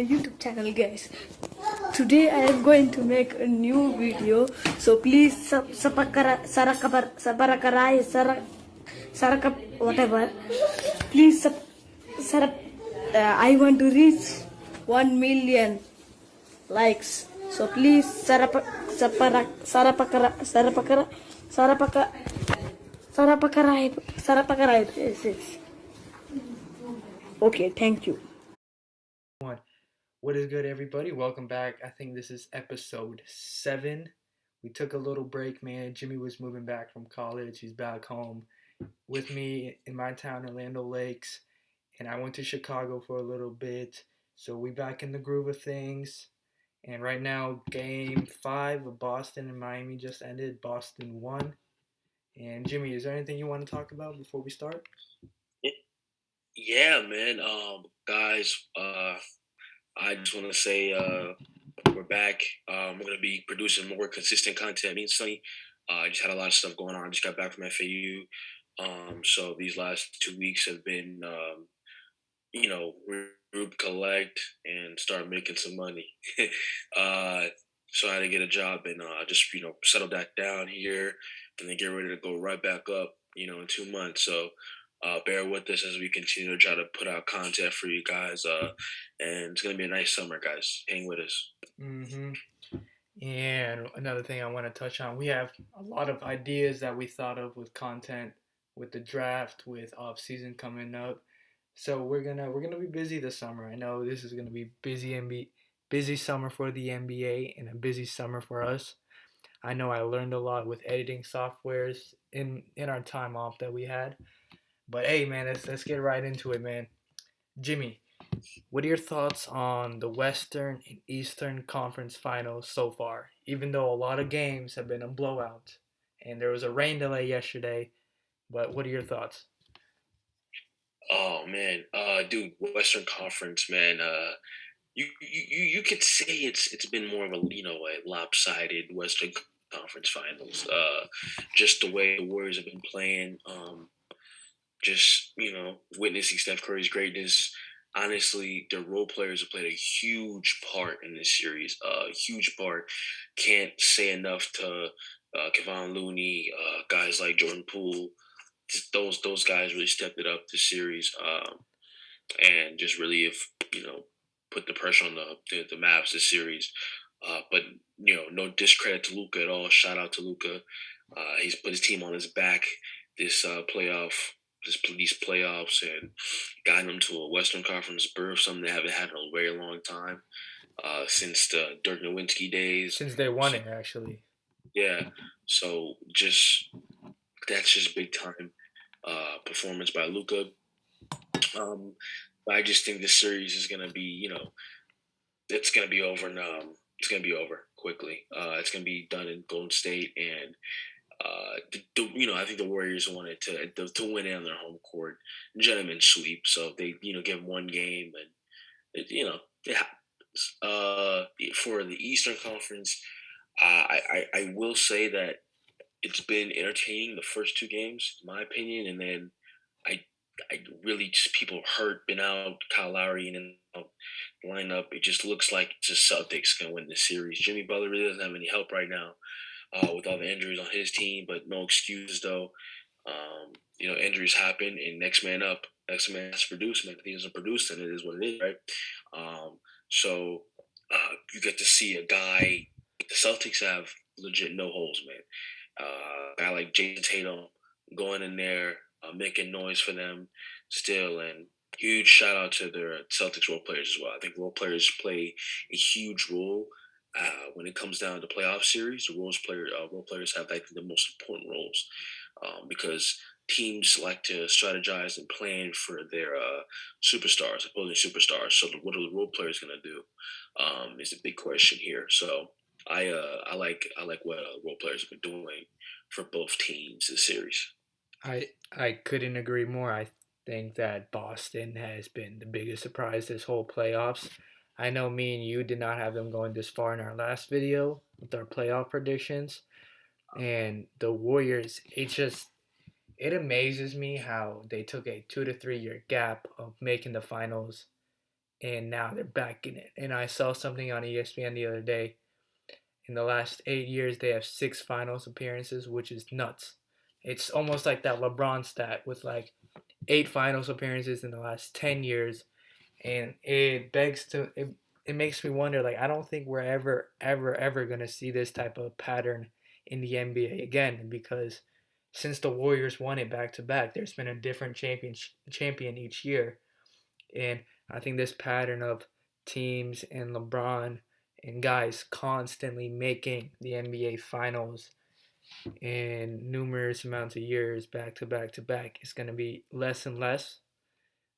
my YouTube channel, guys. Today I am going to make a new video, so please whatever. Please I want to reach 1 million likes. So please yes. Okay, thank you. What is good, everybody? Welcome back. I think this is episode 7. We took a little break, man. Jimmy was moving back from college. He's back home with me in my town, Orlando Lakes, and I went to Chicago for a little bit. So we back in the groove of things. And right now, game 5 of Boston and Miami just ended. Boston won. And Jimmy, is there anything you want to talk about before we start? Yeah, man. Guys, I just want to say we're back. We're gonna be producing more consistent content. Me and Sonny, I just had a lot of stuff going on. I just got back from FAU. So these last 2 weeks have been, group collect and start making some money. uh, so I had to get a job and just settle that down here, and then get ready to go right back up. In 2 months. So bear with us as we continue to try to put out content for you guys. And it's gonna be a nice summer, guys. Hang with us. Mm-hmm. And another thing I want to touch on, we have a lot of ideas that we thought of with content, with the draft, with off season coming up. So we're gonna be busy this summer. I know this is gonna be busy summer for the NBA and a busy summer for us. I know I learned a lot with editing softwares in our time off that we had. But hey, man, let's get right into it, man. Jimmy, what are your thoughts on the Western and Eastern Conference Finals so far? Even though a lot of games have been a blowout, and there was a rain delay yesterday, but what are your thoughts? Oh man, dude, Western Conference, man. You could say it's been more of a lopsided Western Conference Finals. Just the way the Warriors have been playing. Just witnessing Steph Curry's greatness. Honestly, their role players have played a huge part in this series. A huge part. Can't say enough to Kevon Looney, guys like Jordan Poole. Just those guys really stepped it up this series, and just really have put the pressure on the Mavs this series. But no discredit to Luka at all. Shout out to Luka. He's put his team on his back this these playoffs, and gotten them to a Western Conference berth, something they haven't had in a very long time, since the Dirk Nowitzki days. Since they won it, actually. Yeah, so that's just big time performance by Luka. But I just think this series is gonna be, it's gonna be over, and it's gonna be over quickly. It's gonna be done in Golden State, and I think the Warriors wanted to win it on their home court, gentlemen sweep. So they give one game, and it happens. For the Eastern Conference, I will say that it's been entertaining the first 2 games, in my opinion, and then I I really just people hurt, been out, Kyle Lowry in and out lineup. It just looks like the Celtics gonna win this series. Jimmy Butler really doesn't have any help right now, with all the injuries on his team, but no excuses though. Injuries happen, and next man up, next man has to produce. And if he doesn't produce, then it is what it is, right? So you get to see a guy. The Celtics have legit no holes, man. A guy like Jason Tatum going in there, making noise for them still, and huge shout out to their Celtics role players as well. I think role players play a huge role when it comes down to playoff series. The role players have, I think, the most important roles, because teams like to strategize and plan for their opposing superstars. So what are the role players going to do? Is a big question here. So I like what role players have been doing for both teams this series. I couldn't agree more. I think that Boston has been the biggest surprise this whole playoffs. I know me and you did not have them going this far in our last video with our playoff predictions. And the Warriors, it amazes me how they took a 2 to 3 year gap of making the finals and now they're back in it. And I saw something on ESPN the other day. In the last 8 years, they have 6 finals appearances, which is nuts. It's almost like that LeBron stat with like 8 finals appearances in the last 10 years, and it makes me wonder. Like, I don't think we're ever gonna see this type of pattern in the NBA again, because since the Warriors won it back to back, there's been a different champion each year, and I think this pattern of teams and LeBron and guys constantly making the NBA Finals in numerous amounts of years back to back to back is going to be less and less.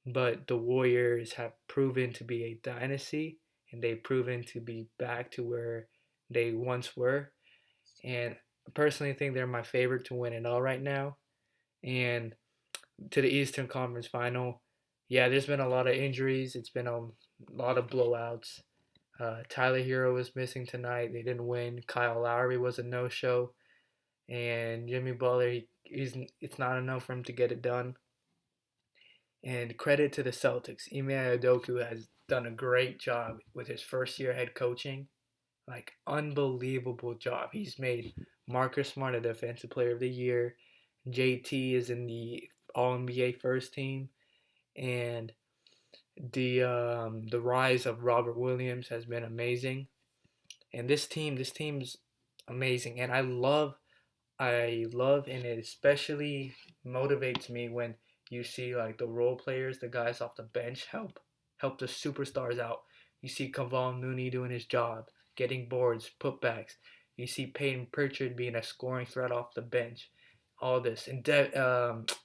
But the Warriors have proven to be a dynasty, and they've proven to be back to where they once were. And I personally think they're my favorite to win it all right now. And to the Eastern Conference Final, yeah, there's been a lot of injuries. It's been a lot of blowouts. Tyler Hero was missing tonight. They didn't win. Kyle Lowry was a no-show, and Jimmy Butler, it's not enough for him to get it done. And credit to the Celtics. Ime Udoka has done a great job with his first year head coaching. Like, unbelievable job. He's made Marcus Smart a Defensive Player of the Year. JT is in the All NBA first team, and the rise of Robert Williams has been amazing. And this team's amazing. And I love, and it especially motivates me when you see like the role players, the guys off the bench help the superstars out. You see Kevon Looney doing his job, getting boards, putbacks. You see Peyton Pritchard being a scoring threat off the bench. All this, and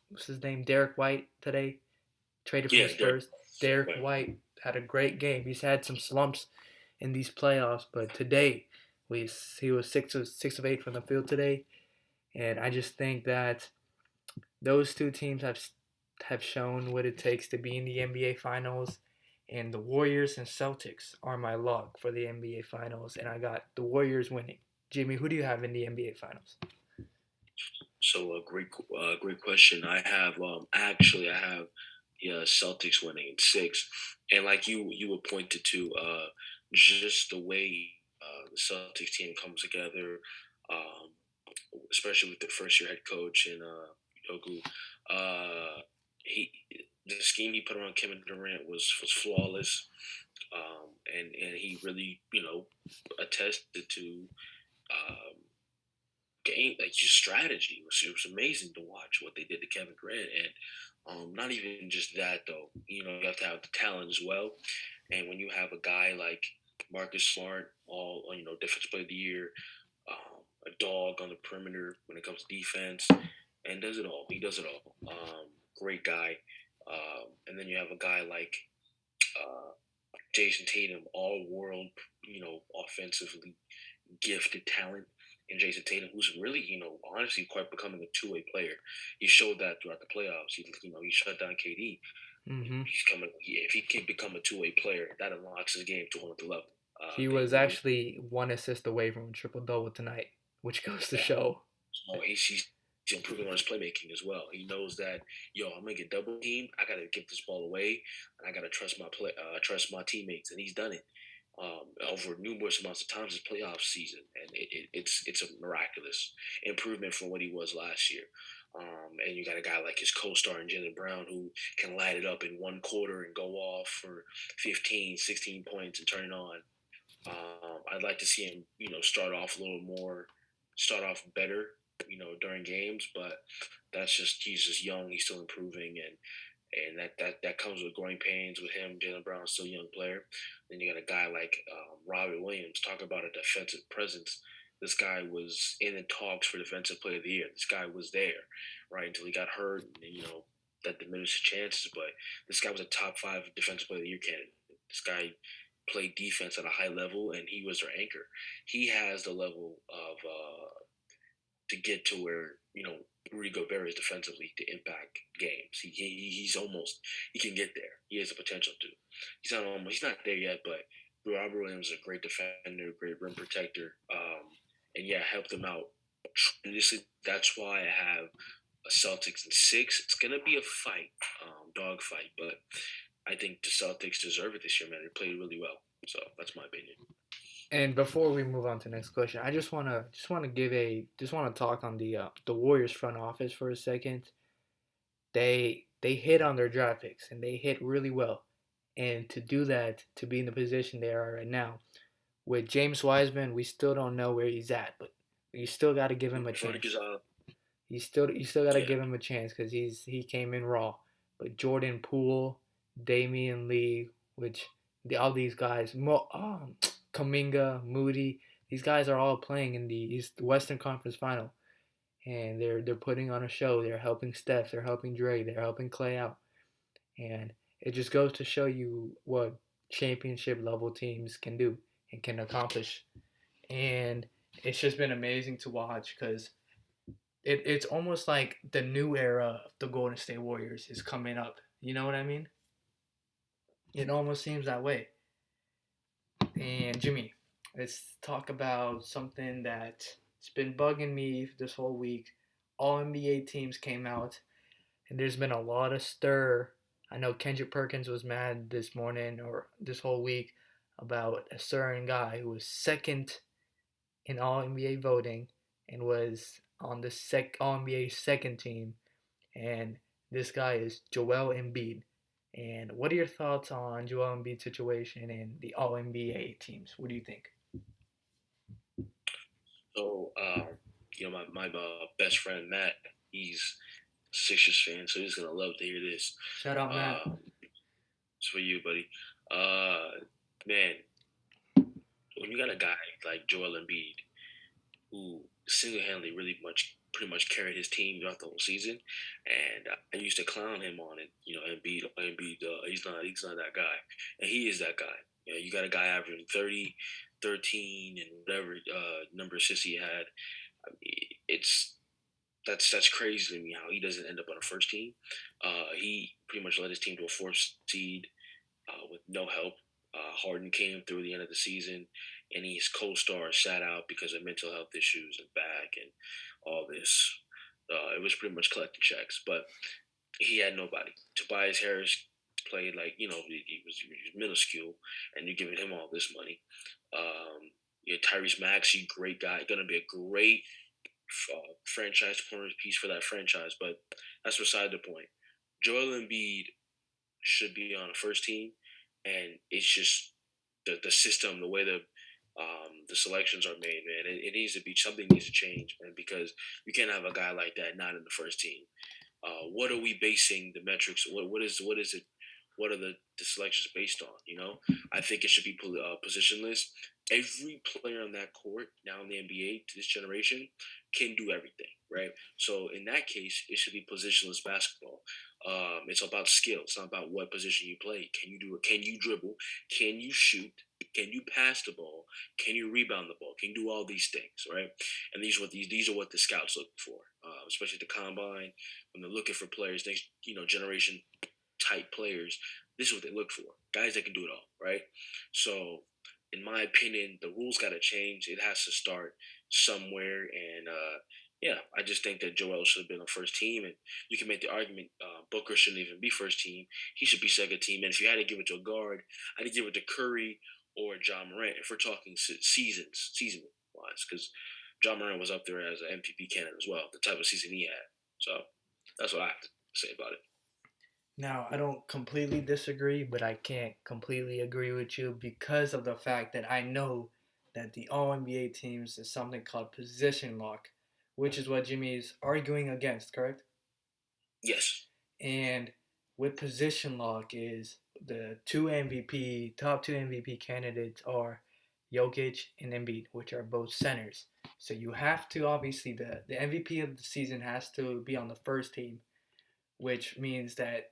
what's his name? Derek White today traded from Yeah, the they're Spurs. Derek right. White had a great game. He's had some slumps in these playoffs, but today he was six of 8 from the field today, and I just think that those two teams have shown what it takes to be in the NBA Finals, and the Warriors and Celtics are my lock for the NBA Finals, and I got the Warriors winning. Jimmy, who do you have in the NBA Finals? So great question. I have yeah Celtics winning in six, and like you were pointed to, just the way the Celtics team comes together, um, especially with the first year head coach and Yogu. He the scheme he put on Kevin Durant was flawless, and he really attested to um, game, like just strategy. It was amazing to watch what they did to Kevin Durant, and not even just that though. You have to have the talent as well. And when you have a guy like Marcus Smart, all defensive player of the year, a dog on the perimeter when it comes to defense, and does it all. He does it all. Great guy. And then you have a guy like uh, Jason Tatum, all world, offensively gifted talent in Jason Tatum, who's really, honestly quite becoming a two-way player. He showed that throughout the playoffs. He shut down KD. Mm-hmm. If he can become a two-way player, that unlocks his game to another level. He was actually one assist away from a triple double tonight, which goes to Yeah. show. So he's improving on his playmaking as well. He knows that, I'm gonna get double teamed. I gotta give this ball away, and I gotta trust my teammates, and he's done it over numerous amounts of times this playoff season, and it's a miraculous improvement from what he was last year. And you got a guy like his co-star in Jalen Brown who can light it up in one quarter and go off for 15, 16 points and turn it on. I'd like to see him, start off better, during games. But he's just young. He's still improving, and that comes with growing pains with him. Jalen Brown's still a young player. Then you got a guy like Robert Williams. Talk about a defensive presence. This guy was in the talks for Defensive Player of the Year. This guy was there, right, until he got hurt, and that diminished his chances. But this guy was a top 5 Defensive Player of the Year candidate. This guy played defense at a high level, and he was their anchor. He has the level of to get to where Rudy Gobert is defensively to impact games. He can get there. He has the potential to. He's not there yet, but Robert Williams is a great defender, great rim protector, and yeah, helped them out tremendously. That's why I have a Celtics in 6. It's gonna be a fight, dog fight, but I think the Celtics deserve it this year, man. They played really well. So that's my opinion. And before we move on to the next question, I just wanna talk on the Warriors front office for a second. They hit on their draft picks and they hit really well. And to do that, to be in the position they are right now, with James Wiseman, we still don't know where he's at, but you still got to give him a chance. You still got to Yeah. give him a chance because he came in raw. But Jordan Poole, Damian Lee, which all these guys, Kaminga, Moody, these guys are all playing in the Western Conference Final, and they're putting on a show. They're helping Steph, they're helping Dre, they're helping Clay out, and it just goes to show you what championship level teams can do and can accomplish. And it's just been amazing to watch because it's almost like the new era of the Golden State Warriors is coming up. You know what I mean? It almost seems that way. And Jimmy, let's talk about something that's been bugging me this whole week. All NBA teams came out, and there's been a lot of stir. I know Kendrick Perkins was mad this morning or this whole week about a certain guy who was second in All NBA voting and was on the All NBA second team, and this guy is Joel Embiid. And what are your thoughts on Joel Embiid's situation and the All NBA teams? What do you think? So, my best friend Matt, he's a Sixers fan, so he's gonna love to hear this. Shout out, Matt. It's for you, buddy. Man, when you got a guy like Joel Embiid who single-handedly pretty much carried his team throughout the whole season, and I used to clown him on it. Embiid, he's not that guy, and he is that guy. You got a guy averaging 30, 13, and whatever number of assists he had. I mean, that's crazy to me how he doesn't end up on a first team. He pretty much led his team to a fourth seed with no help. Harden came through the end of the season, and his co-stars sat out because of mental health issues and back and all this. It was pretty much collecting checks, but he had nobody. Tobias Harris played like he was minuscule, and you're giving him all this money. Tyrese Maxey, great guy, gonna be a great franchise corner piece for that franchise, but that's beside the point. Joel Embiid should be on a first team, and it's just the system, the way the selections are made, man. It needs to be something needs to change, man, because you can't have a guy like that not in the first team. What are we basing the metrics? What is it? What are the selections based on? I think it should be positionless. Every player on that court now in the NBA to this generation can do everything, right? So in that case, it should be positionless basketball. It's about skill. It's not about what position you play. Can you do it? Can you dribble? Can you shoot? Can you pass the ball? Can you rebound the ball? Can you do all these things, right? And these are what the scouts look for, especially the combine when they're looking for players, next generation type players. This is what they look for: guys that can do it all, right? So, in my opinion, the rules got to change. It has to start somewhere, and yeah, I just think that Joel should have been on first team, and you can make the argument Booker shouldn't even be first team. He should be second team, and if you had to give it to a guard, I'd give it to Curry or John Morant if we're talking season wise, because John Morant was up there as an MVP candidate as well, the type of season he had. So that's what I have to say about it. Now, I don't completely disagree, but I can't completely agree with you because of the fact that I know that the All NBA teams is something called position lock, which is what Jimmy is arguing against, correct? Yes. And with position lock is the top two MVP candidates are Jokic and Embiid, which are both centers. So you have to obviously the MVP of the season has to be on the first team, which means that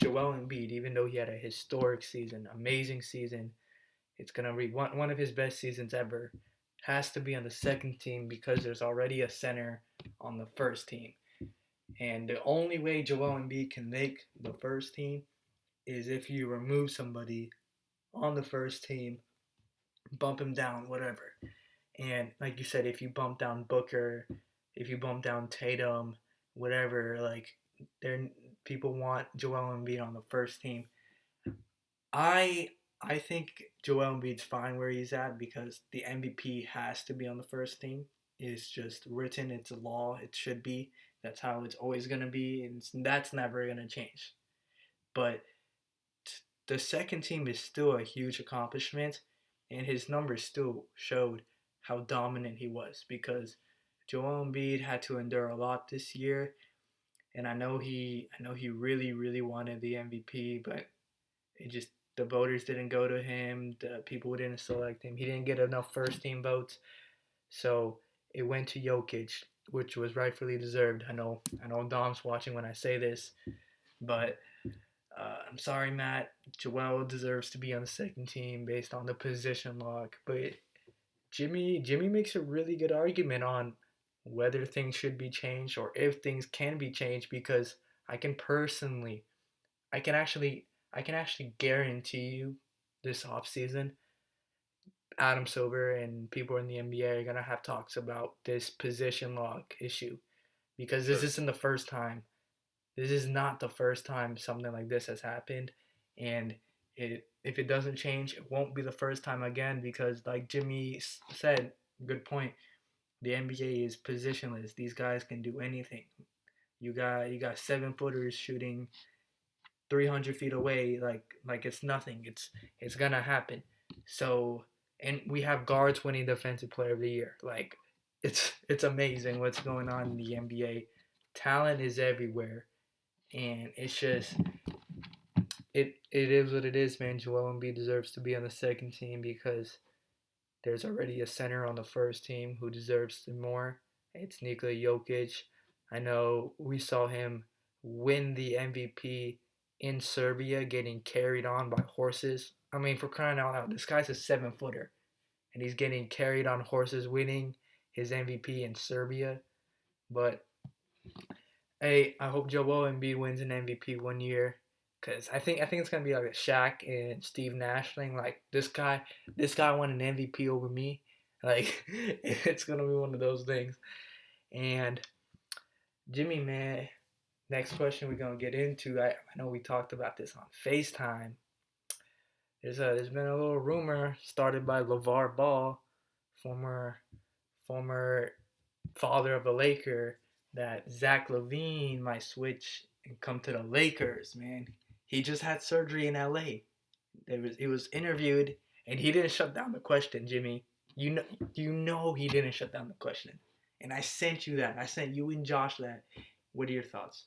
Joel Embiid, even though he had a historic season, amazing season, it's gonna be one of his best seasons ever, has to be on the second team because there's already a center on the first team. And the only way Joel Embiid can make the first team is if you remove somebody on the first team, bump him down, whatever. And like you said, if you bump down Booker, if you bump down Tatum, whatever, like people want Joel Embiid on the first team. I think Joel Embiid's fine where he's at because the MVP has to be on the first team. It's just written. It's a law. It should be. That's how it's always gonna be, and that's never gonna change. But the second team is still a huge accomplishment, and his numbers still showed how dominant he was because Joel Embiid had to endure a lot this year, and I know he really wanted the MVP, but it just the voters didn't go to him. The people didn't select him. He didn't get enough first team votes, so it went to Jokic, which was rightfully deserved. I know Dom's watching when I say this, but I'm sorry, Matt. Joel deserves to be on the second team based on the position lock, but Jimmy makes a really good argument on whether things should be changed or if things can be changed because I can personally I can actually guarantee you this offseason Adam Silver and people in the NBA are gonna have talks about this position lock issue because this Sure. isn't the first time. This is not the first time something like this has happened, and if it doesn't change, it won't be the first time again because, like Jimmy said, good point. The NBA is positionless. These guys can do anything. You got 7 footers shooting 300 feet away like it's nothing. It's gonna happen. So and we have guards winning Defensive Player of the Year. Like it's amazing what's going on in the NBA. Talent is everywhere, and it's just it is what it is, man. Joel Embiid deserves to be on the second team because there's already a center on the first team who deserves it more. It's Nikola Jokic. I know we saw him win the MVP in Serbia, getting carried on by horses. I mean, for crying out loud, this guy's a 7 footer, and he's getting carried on horses, winning his MVP in Serbia. But hey, I hope Joel Embiid wins an MVP one year. Cause I think it's gonna be like a Shaq and Steve Nash thing. Like this guy won an MVP over me. Like it's gonna be one of those things. And Jimmy, man, next question we're gonna get into. I know we talked about this on FaceTime. There's been a little rumor started by LeVar Ball, former father of a Laker, that Zach LaVine might switch and come to the Lakers, man. He just had surgery in LA. He was interviewed and he didn't shut down the question, Jimmy. You know he didn't shut down the question. And I sent you that. I sent you and Josh that. What are your thoughts?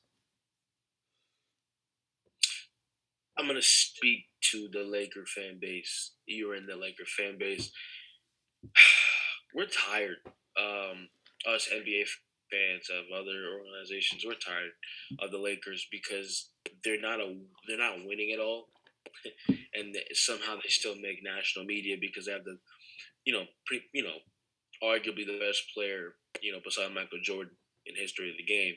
I'm gonna speak to the Laker fan base. You're in the Laker fan base. We're tired. Us NBA fans of other organizations, we're tired of the Lakers because they're not winning at all, and somehow they still make national media because they have the arguably the best player beside Michael Jordan in history of the game.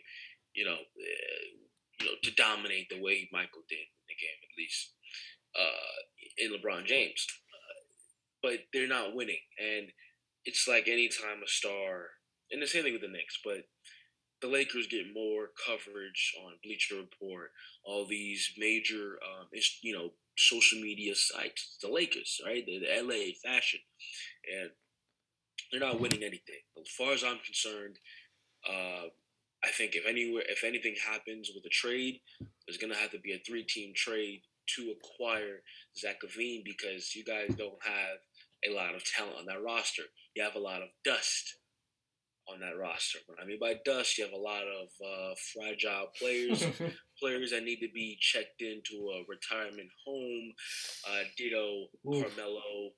To dominate the way Michael did in the game at least in LeBron James, but they're not winning, and it's like anytime a star, and the same thing with the Knicks, but the Lakers get more coverage on Bleacher Report, all these major, social media sites. The Lakers, right? The LA fashion, and they're not winning anything. As far as I'm concerned, uh, I think if anything happens with a trade, there's gonna have to be a three-team trade to acquire Zach LaVine because you guys don't have a lot of talent on that roster. You have a lot of dust on that roster. What I mean by dust, you have a lot of fragile players that need to be checked into a retirement home. Ditto Oof. Carmelo.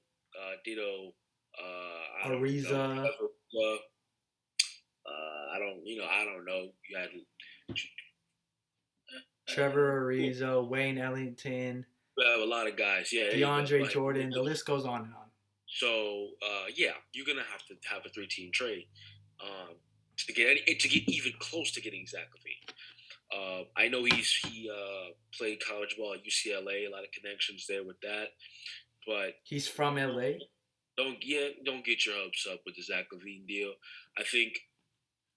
Ditto. I don't know. Ariza. I don't know. You had Trevor who Ariza, Wayne Ellington, we have a lot of guys. Yeah, there you go. DeAndre But Jordan. The list goes on and on. so yeah, you're gonna have to have a three-team trade to get even close to getting Zach LaVine. I know he played college ball at UCLA. A lot of connections there with that, but He's from LA. don't get your hopes up with the Zach LaVine deal. I think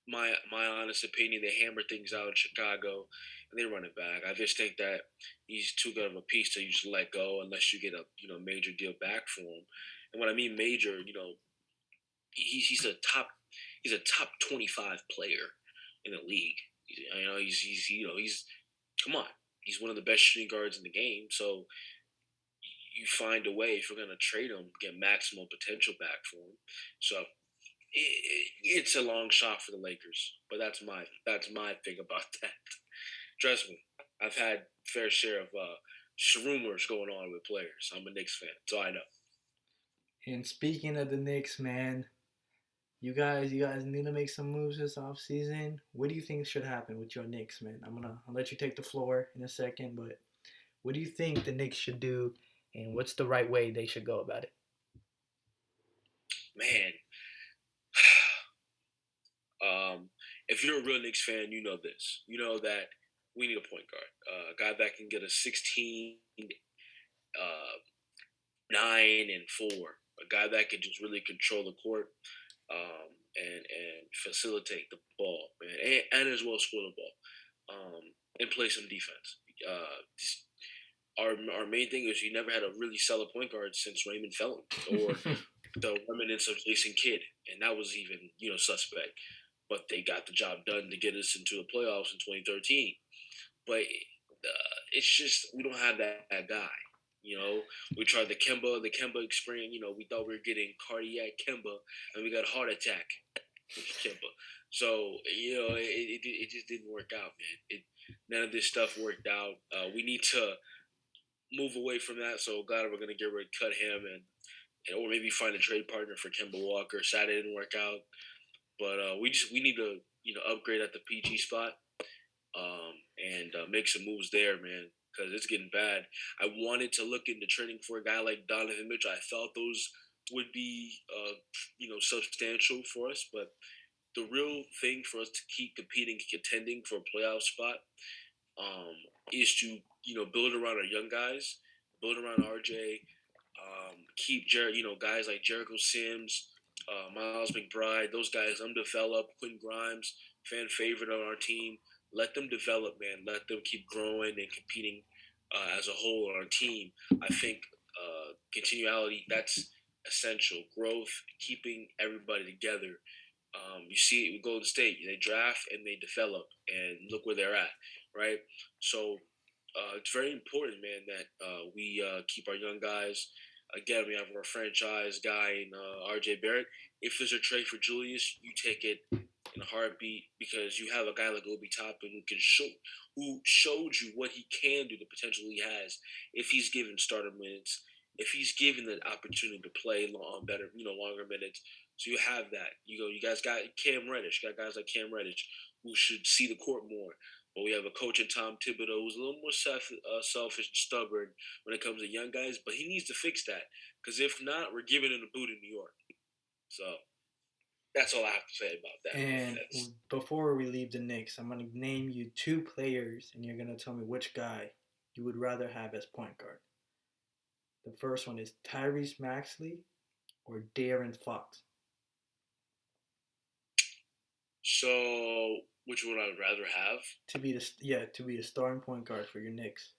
my honest opinion, they hammer things out in Chicago, and they run it back. I just think that he's too good of a piece to just let go unless you get a major deal back for him. And when I mean major, he's a top 25 player in the league. He's come on. He's one of the best shooting guards in the game. So you find a way if you're going to trade him, get maximum potential back for him. So it's a long shot for the Lakers, but that's my thing about that. Trust me, I've had fair share of rumors going on with players. I'm a Knicks fan, so I know. And speaking of the Knicks, man, you guys need to make some moves this offseason. What do you think should happen with your Knicks, man? I'll let you take the floor in a second, but what do you think the Knicks should do, and what's the right way they should go about it? Man, if you're a real Knicks fan, you know this. You know that we need a point guard, a guy that can get a 16, 9 and 4, a guy that can just really control the court, and facilitate the ball, man, and as well score the ball, and play some defense. Just, our main thing is you never had a really solid point guard since Raymond Felton or the remnants of Jason Kidd, and that was even suspect. But they got the job done to get us into the playoffs in 2013. But it's just we don't have that guy. We tried the Kemba experience. We thought we were getting cardiac Kemba, and we got heart attack with Kemba. So it just didn't work out, man. None of this stuff worked out. We need to move away from that. So glad we're gonna cut him or maybe find a trade partner for Kemba Walker. Sad it didn't work out, but we need to upgrade at the PG spot, and make some moves there, man, because it's getting bad. I wanted to look into trading for a guy like Donovan Mitchell. I thought those would be substantial for us, but the real thing for us to keep competing, contending for a playoff spot, is to build around our young guys, build around RJ, keep guys like Jericho Sims, Miles McBride, those guys undeveloped. Quentin Grimes, fan favorite on our team. Let them develop, man. Let them keep growing and competing as a whole on our team. I think continuality, that's essential. Growth, keeping everybody together. You see it with Golden State. They draft and they develop, and look where they're at, right? So it's very important, man, that we keep our young guys. Again, we have our franchise guy in RJ Barrett. If there's a trade for Julius, you take it in a heartbeat, because you have a guy like Obi Toppin who showed you what he can do, the potential he has if he's given starter minutes, if he's given the opportunity to play better, longer minutes. So you have that. You guys got Cam Reddish, got guys like Cam Reddish who should see the court more. But we have a coach in Tom Thibodeau who's a little more selfish and stubborn when it comes to young guys. But he needs to fix that, because if not, we're giving him a boot in New York. So that's all I have to say about that. And before we leave the Knicks, I'm going to name you 2 players, and you're going to tell me which guy you would rather have as point guard. The first one is Tyrese Maxey or De'Aaron Fox. So, which one I'd rather have? To be the starting point guard for your Knicks.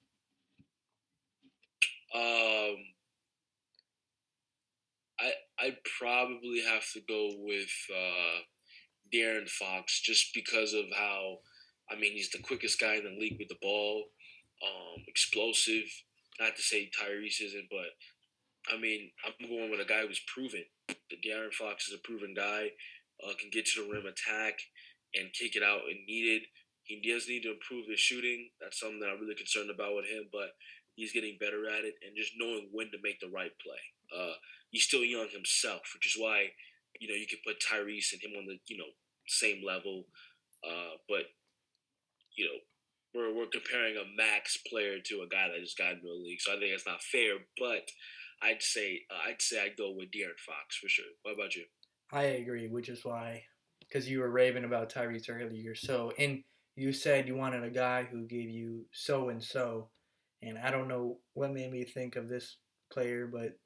I'd probably have to go with De'Aaron Fox, just because of how, he's the quickest guy in the league with the ball, explosive. Not to say Tyrese isn't, but I'm going with a guy who's proven. De'Aaron Fox is a proven guy, can get to the rim, attack, and kick it out when needed. He does need to improve his shooting. That's something that I'm really concerned about with him, but he's getting better at it, and just knowing when to make the right play. He's still young himself, which is why you can put Tyrese and him on the same level. But we're comparing a max player to a guy that just got into the league, so I think it's not fair. But I'd say I'd go with De'Aaron Fox for sure. What about you? I agree, which is why, because you were raving about Tyrese earlier. So, and you said you wanted a guy who gave you so and so, and I don't know what made me think of this player, but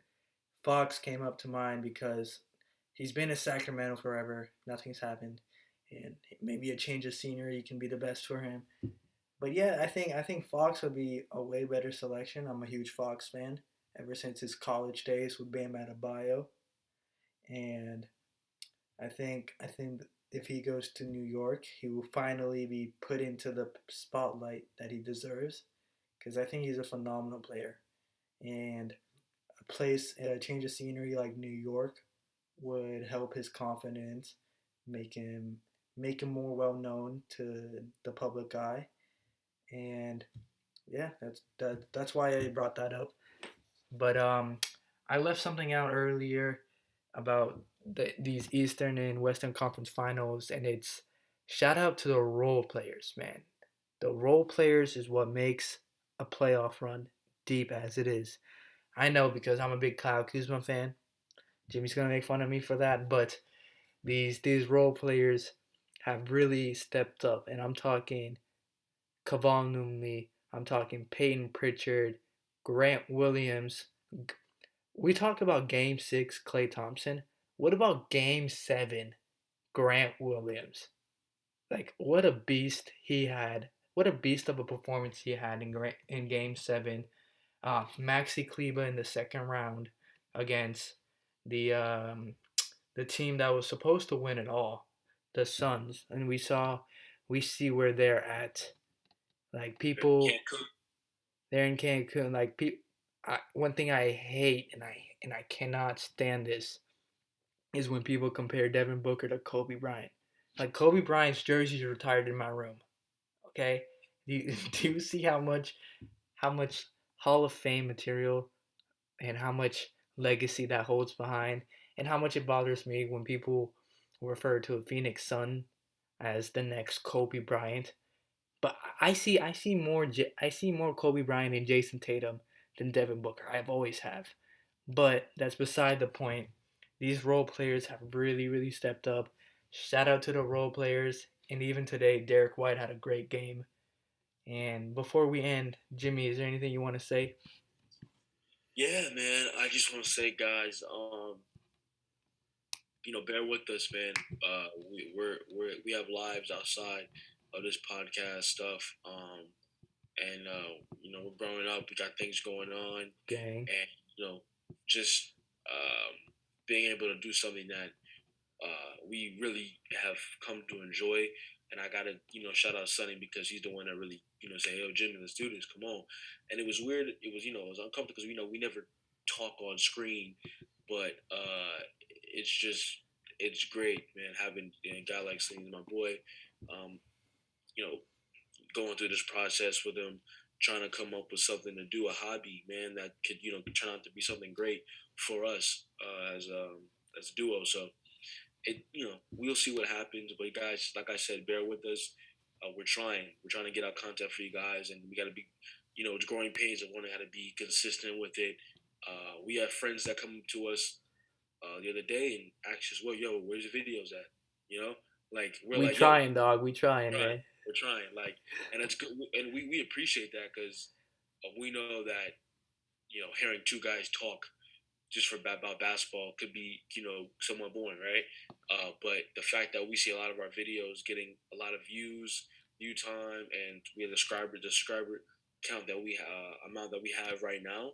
Fox came up to mind because he's been in Sacramento forever. Nothing's happened. and maybe a change of scenery can be the best for him. But yeah, I think Fox would be a way better selection. I'm a huge Fox fan ever since his college days with Bam Adebayo, and I think if he goes to New York, he will finally be put into the spotlight that he deserves because I think he's a phenomenal player. And a change of scenery like New York would help his confidence, make him make him more well known to the public eye. And yeah, that's why I brought that up. But I left something out earlier about these Eastern and Western Conference Finals, and it's shout out to the role players, man. The role players is what makes a playoff run deep as it is. I know because I'm a big Kyle Kuzma fan. Jimmy's gonna make fun of me for that, but these role players have really stepped up, and I'm talking Kevon Looney, I'm talking Peyton Pritchard, Grant Williams. We talked about Game 6, Klay Thompson. What about Game 7, Grant Williams? Like, what a beast he had. What a beast of a performance he had in Game 7. Maxi Kleba in the second round against the the team that was supposed to win it all, the Suns. And we see where they're at. Like, people, they're in Cancun. Like, one thing I hate and I cannot stand this is when people compare Devin Booker to Kobe Bryant. Like, Kobe Bryant's jersey is retired in my room. Okay, do you see how much Hall of Fame material and how much legacy that holds behind, and how much it bothers me when people refer to a Phoenix Sun as the next Kobe Bryant. But I see more Kobe Bryant and Jason Tatum than Devin Booker. I've always have. But that's beside the point. These role players have really, really stepped up. Shout out to the role players. And even today, Derek White had a great game. And before we end, Jimmy, is there anything you want to say? Yeah, man. I just want to say, guys, bear with us, man. We have lives outside of this podcast stuff. And we're growing up. We got things going on, Gang. and just being able to do something that we really have come to enjoy. And I gotta, shout out Sonny because he's the one that really, say, "Yo, Jimmy, let's do this. Come on." And it was weird. It was, it was uncomfortable because we never talk on screen, but it's great, man. Having a guy like Sonny, my boy, um, you know, going through this process with him, trying to come up with something to do, a hobby, man, that could turn out to be something great for us as a duo. So we'll see what happens. But guys, like I said, bear with us. We're trying to get our content for you guys, and we got to be, it's growing pains of wanting how to be consistent with it. We have friends that come to us the other day and ask us, "Well, yo, where's the videos at?" You know, like we're We like, "Yo, trying, dog. We trying, trying. man. We're trying." Like, and it's good, and we appreciate that because we know that hearing two guys talk just for about basketball could be somewhat boring, right? But the fact that we see a lot of our videos getting a lot of views, view time, and we have the subscriber count that we amount that we have right now.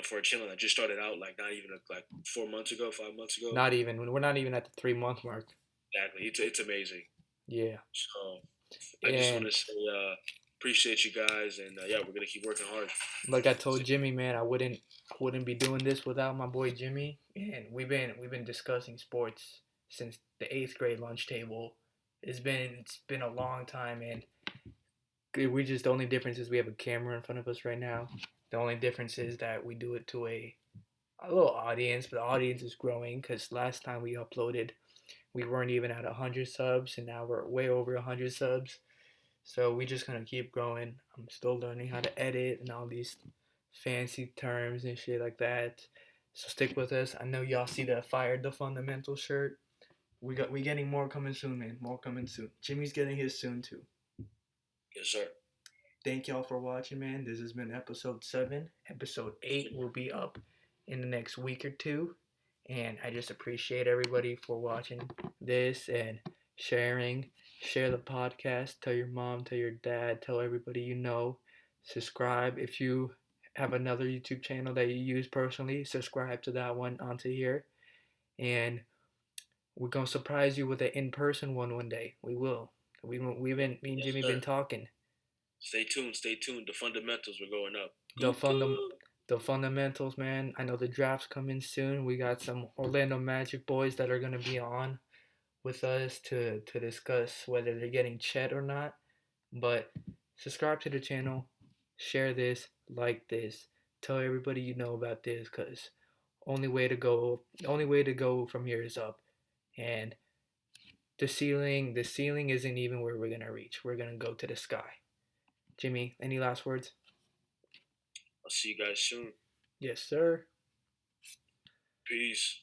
For a channel that just started out like not even like 4 months ago, 5 months ago. Not even. We're not even at the 3 month mark. Exactly, it's amazing. Yeah. So I just want to say appreciate you guys, and yeah, we're gonna keep working hard. Like I told Jimmy, man, I wouldn't be doing this without my boy Jimmy. And we've been discussing sports since the 8th grade lunch table. It's been a long time, and the only difference is we have a camera in front of us right now. The only difference is that we do it to a little audience, but the audience is growing because last time we uploaded, we weren't even at 100 subs, and now we're way over 100 subs. So we just gonna keep growing. I'm still learning how to edit and all these fancy terms and shit like that. So stick with us. I know y'all see the Fired the Fundamental shirt. We getting more coming soon, man. More coming soon. Jimmy's getting his soon too. Yes, sir. Thank y'all for watching, man. This has been episode 7. Episode 8 will be up in the next week or two. And I just appreciate everybody for watching this. And sharing. Share the podcast. Tell your mom, tell your dad, tell everybody you know. Subscribe. If you have another YouTube channel that you use personally, subscribe to that one onto here. And we're gonna surprise you with an in-person one day. We will. We've been me and Yes, Jimmy sir. been talking. Stay tuned. Stay tuned. The fundamentals are going up. The the fundamentals, man. I know the draft's coming soon. We got some Orlando Magic boys that are gonna be on with us to discuss whether they're getting Chet or not. But subscribe to the channel, share this, like this, tell everybody you know about this, cause only way to go from here is up. And the ceiling isn't even where we're gonna reach. We're gonna go to the sky. Jimmy, any last words? I'll see you guys soon. Yes, sir. Peace.